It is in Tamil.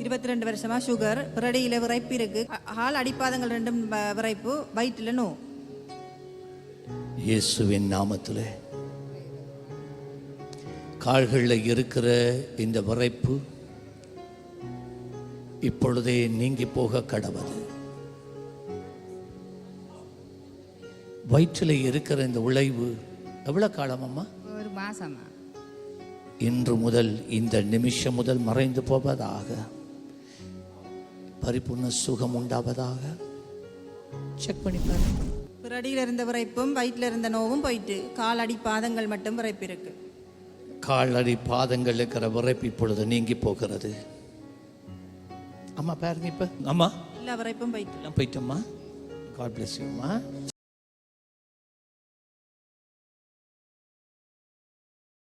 22 வருஷமா சுகர், பிறடியில விரைப்பு இருக்கு, கால் அடிப்பாதங்கள் ரெண்டும் விரைப்பு, வயிற்றுல நோ. இயேசுவின் நாமத்திலே கால்களில் இருக்கிற இந்த விரைப்பு இப்பொழுதே நீங்கி போக கடவுது. வயிற்றில் இருக்கிற இந்த உழைவு எவ்வளவு காலம் அம்மா? ஒரு மாசமா. இன்று முதல் இந்த நிமிஷம் முதல் மறைந்து போவதாக, பரிபூர்ண சுகம் உண்டாவதாக. செக் பண்ணி பாருங்க. பிறடியில இருந்த விரைப்பும் வயிற்றுல இருந்த நோவும் போயிட்டு கால் அடி பாதங்கள் மட்டும் விரைப்பு இருக்கு. கால் அடி பாதங்கள் இருக்கிற விரைப்பு இப்பொழுது நீங்கி போகிறது. அம்மா பாருங்க, இப்ப அம்மா எல்லா விரைப்பும் போயிட்டு போயிட்டோம்மா. காட் பிளஸ் யூ அம்மா.